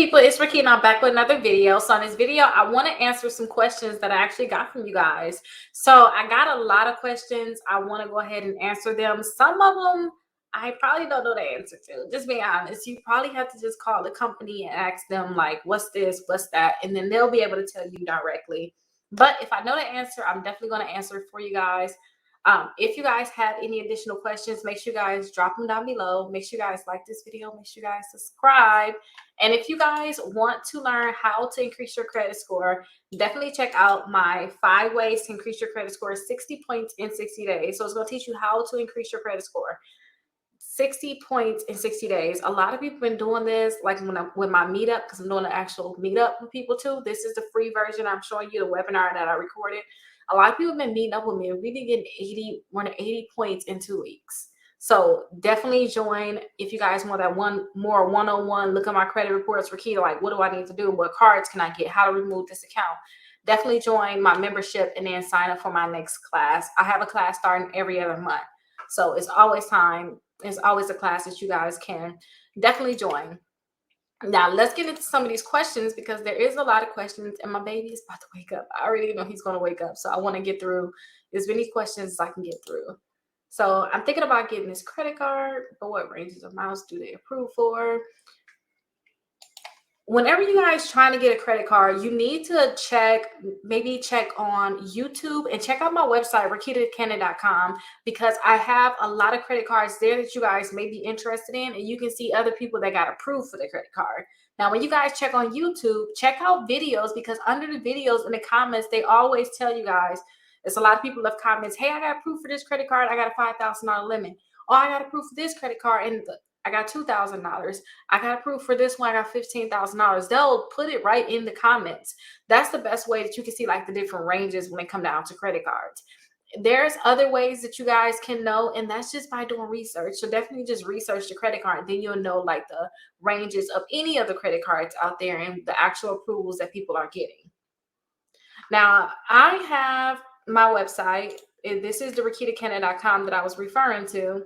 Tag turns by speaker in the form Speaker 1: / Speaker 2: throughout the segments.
Speaker 1: people, it's Rickita and I'm back with another video. So in this video, I want to answer some questions that I actually got from you guys. So I got a lot of questions. I want to go ahead and answer them. Some of them I probably don't know the answer to. Just being honest, you probably have to just call the company and ask them like, what's this, what's that? And then they'll be able to tell you directly. But if I know the answer, I'm definitely going to answer it for you guys. If you guys have any additional questions, make sure you guys drop them down below. Make sure you guys like this video. Make sure you guys subscribe. And if you guys want to learn how to increase your credit score, definitely check out my 5 ways to increase your credit score 60 points in 60 days. So it's going to teach you how to increase your credit score 60 points in 60 days. A lot of people have been doing this, like with my meetup, because I'm doing an actual meetup with people too. This is the free version. I'm showing you the webinar that I recorded. A lot of people have been meeting up with me and really getting more than 80 points in 2 weeks. So definitely join if you guys want that more one-on-one look at my credit reports for Rickita, like what do I need to do? What cards can I get? How to remove this account? Definitely join my membership and then sign up for my next class. I have a class starting every other month. So it's always time. It's always a class that you guys can definitely join. Now, let's get into some of these questions because there is a lot of questions and my baby is about to wake up. I already know he's going to wake up. So I want to get through as many questions as I can get through. So I'm thinking about getting this credit card, but what ranges of amounts do they approve for? Whenever you guys trying to get a credit card, you need to maybe check on YouTube and check out my website, rickitacanada.com, because I have a lot of credit cards there that you guys may be interested in, and you can see other people that got approved for their credit card. Now, when you guys check on YouTube, check out videos, because under the videos in the comments, they always tell you guys, there's a lot of people left comments, hey, I got approved for this credit card, I got a $5,000 limit. Oh, I got approved for this credit card, and I got $2,000. I got approved for this one. I got $15,000. They'll put it right in the comments. That's the best way that you can see like the different ranges when it comes down to credit cards. There's other ways that you guys can know, and that's just by doing research. So definitely just research the credit card. Then you'll know like the ranges of any of the credit cards out there and the actual approvals that people are getting. Now, I have my website. This is the rickitacanada.com that I was referring to.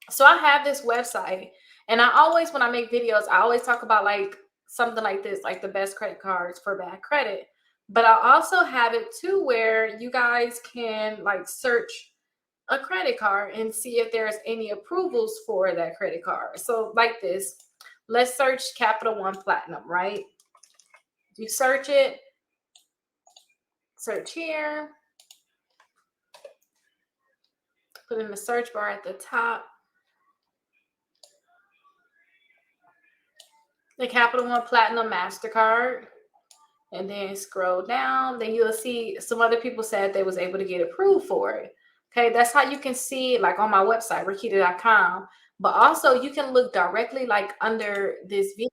Speaker 1: So I have this website, and I always, when I make videos, I always talk about like something like this, like the best credit cards for bad credit. But I also have it too where you guys can like search a credit card and see if there's any approvals for that credit card. So like this, let's search Capital One Platinum, right? You search it, search here, put in the search bar at the top. The Capital One Platinum MasterCard, and then scroll down, then you'll see some other people said they was able to get approved for it. Okay, that's how you can see like on my website, rickita.com. But also you can look directly like under this video.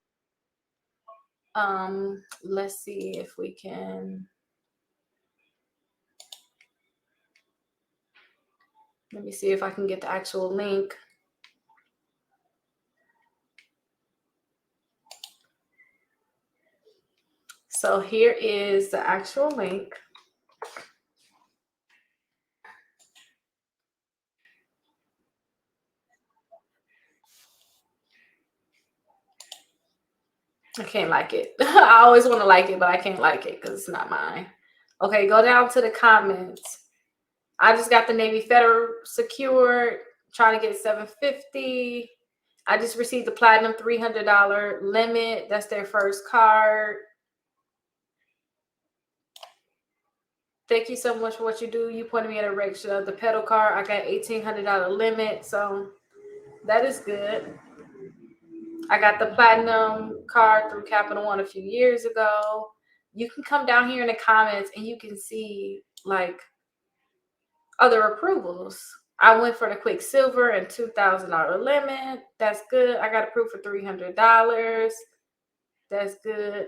Speaker 1: Let's see if we can. Let me see if I can get the actual link. So here is the actual link. I can't like it. I always want to like it, but I can't like it because it's not mine. Okay, go down to the comments. I just got the Navy Federal secured, trying to get $750. I just received the Platinum $300 limit. That's their first card. Thank you so much for what you do. You pointed me in a direction of the pedal card. I got $1,800 limit, so that is good. I got the Platinum card through Capital One a few years ago. You can come down here in the comments and you can see like other approvals. I went for the Quicksilver and $2,000 limit. That's good. I got approved for $300. That's good.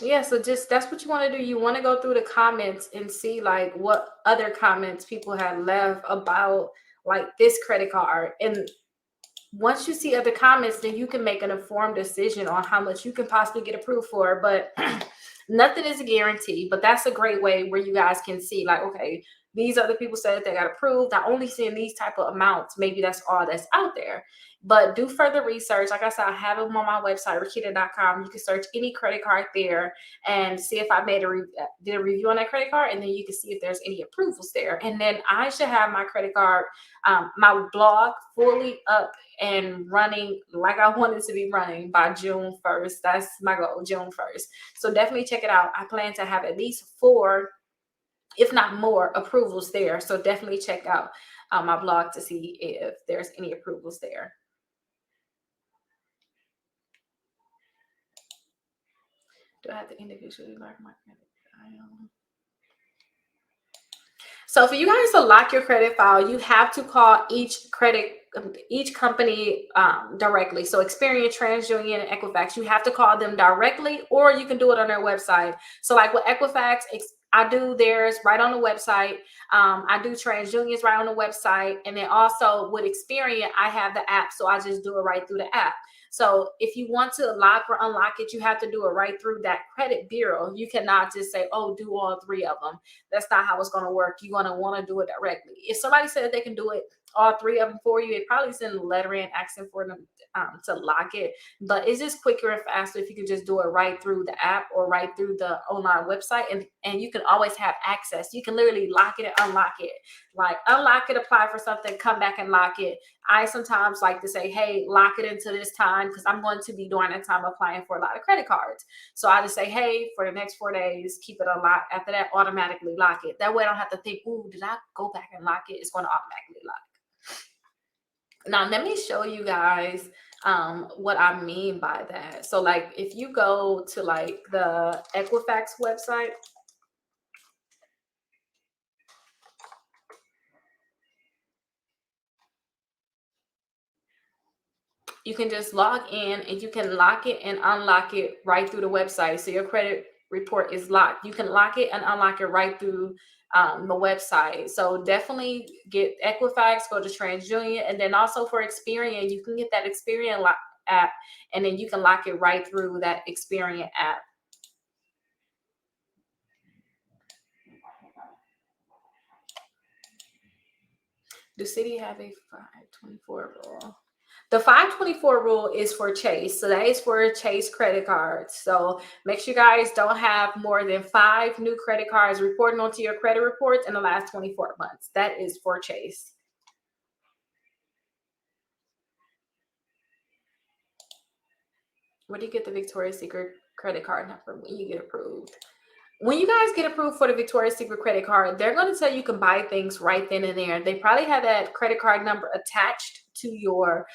Speaker 1: Yeah, so just that's what you want to do. You want to go through the comments and see like what other comments people have left about like this credit card. And once you see other comments, then you can make an informed decision on how much you can possibly get approved for. But nothing is a guarantee. But that's a great way where you guys can see like, okay, these other people said they got approved. I only seeing these type of amounts. Maybe that's all that's out there. But do further research. Like I said, I have them on my website, Rickita.com. You can search any credit card there and see if I made did a review on that credit card, and then you can see if there's any approvals there. And then I should have my credit card, my blog fully up and running like I want it to be running by June 1st. That's my goal, June 1st. So definitely check it out. I plan to have at least 4, if not more, approvals there. So definitely check out my blog to see if there's any approvals there. Do I have to individually mark my credit file? So for you guys to lock your credit file, you have to call each company directly. So Experian, TransUnion, and Equifax, you have to call them directly, or you can do it on their website. So like with Equifax, I do theirs right on the website. I do TransUnion's right on the website. And then also with Experian, I have the app. So I just do it right through the app. So if you want to lock or unlock it, you have to do it right through that credit bureau. You cannot just say, oh, do all 3 of them. That's not how it's going to work. You're going to want to do it directly. If somebody said they can do it, all 3 of them for you, they probably send a letter in asking for them to lock it. But it's just quicker and faster if you can just do it right through the app or right through the online website. And you can always have access. You can literally lock it and unlock it. Like unlock it, apply for something, come back and lock it. I sometimes like to say, hey, lock it into this time because I'm going to be during that time applying for a lot of credit cards. So I just say, hey, for the next 4 days, keep it unlocked. After that, automatically lock it. That way I don't have to think, ooh, did I go back and lock it? It's going to automatically lock. Now, let me show you guys what I mean by that. So like if you go to like the Equifax website, you can just log in and you can lock it and unlock it right through the website. So your credit report is locked. You can lock it and unlock it right through the website. So definitely get Equifax, go to TransUnion, and then also for Experian, you can get that Experian app, and then you can lock it right through that Experian app. Do Citi have a 524 rule? The 524 rule is for Chase. So that is for Chase credit cards. So make sure you guys don't have more than 5 new credit cards reporting onto your credit reports in the last 24 months. That is for Chase. Where do you get the Victoria's Secret credit card number when you get approved? When you guys get approved for the Victoria's Secret credit card, they're going to tell you can buy things right then and there. They probably have that credit card number attached to your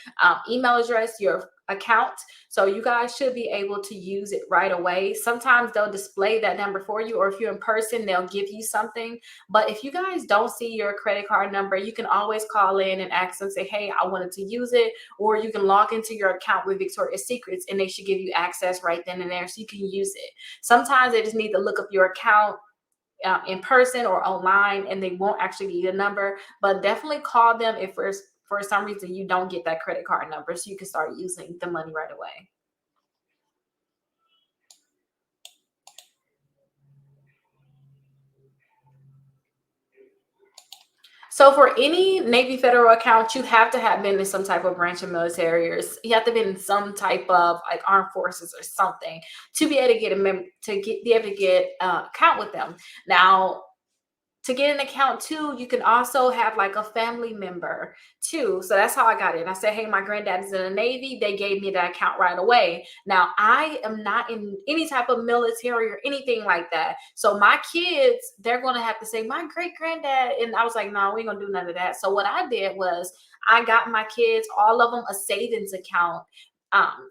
Speaker 1: email address, your account. So you guys should be able to use it right away. Sometimes they'll display that number for you, or if you're in person, they'll give you something. But if you guys don't see your credit card number, you can always call in and ask them, say, hey, I wanted to use it. Or you can log into your account with Victoria's Secrets and they should give you access right then and there so you can use it. Sometimes they just need to look up your account in person or online, and they won't actually give you a number. But definitely call them if for some reason you don't get that credit card number, so you can start using the money right away. So for any Navy Federal account, you have to have been in some type of branch of military, or you have to be in some type of like armed forces or something to be able to get be able to get account with them. Now, to get an account too, you can also have like a family member too. So that's how I got it. I said, hey, my granddad is in the Navy. They gave me that account right away. Now, I am not in any type of military or anything like that. So my kids, they're going to have to say, my great granddad. And I was like, no, we ain't going to do none of that. So what I did was I got my kids, all of them, a savings account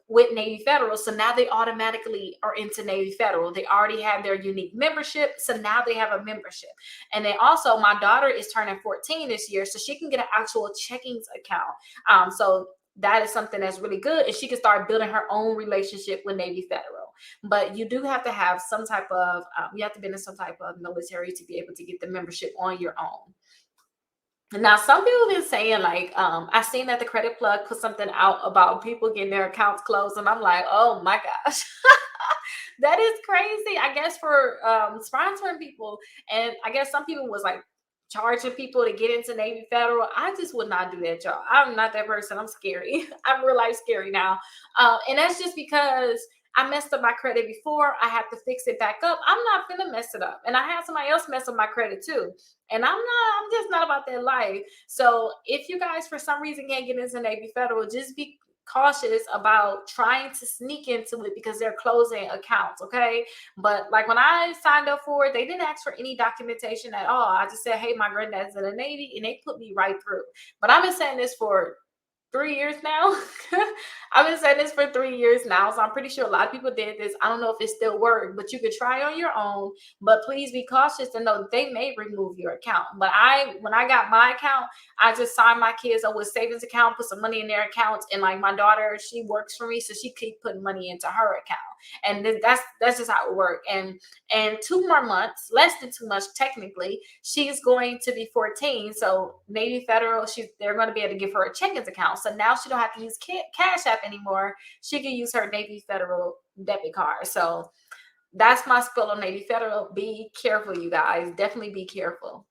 Speaker 1: with Navy Federal. So now they automatically are into Navy Federal. They already have their unique membership. So now they have a membership. And then also my daughter is turning 14 this year, so she can get an actual checkings account. So that is something that's really good. And she can start building her own relationship with Navy Federal. But you do have to have some type of, you have to be in some type of military to be able to get the membership on your own. Now, some people have been saying, like, I seen that the credit plug put something out about people getting their accounts closed, and I'm like, oh my gosh, that is crazy. I guess for sponsoring people, and I guess some people was like charging people to get into Navy Federal. I just would not do that, y'all. I'm not that person. I'm scary. I'm real life scary now. And that's just because I messed up my credit before. I have to fix it back up. I'm not gonna mess it up. And I had somebody else mess up my credit too. And I'm just not about that life. So if you guys for some reason can't get into Navy Federal, just be cautious about trying to sneak into it because they're closing accounts. Okay. But like when I signed up for it, they didn't ask for any documentation at all. I just said, hey, my granddad's in the Navy, and they put me right through. But I've been saying this for 3 years now. I've been saying this for 3 years now, so I'm pretty sure a lot of people did this. I don't know if it still works, but you could try on your own. But please be cautious to know that they may remove your account. But when I got my account, I just signed my kids up with savings account, put some money in their accounts, and like my daughter, she works for me, so she keep putting money into her account, and then that's just how it works. And 2 more months, less than 2 months technically, she's going to be 14. So Navy Federal, they're going to be able to give her a checkings account. So now she don't have to use Cash App anymore. She can use her Navy Federal debit card. So that's my spill on Navy Federal. Be careful, you guys. Definitely be careful.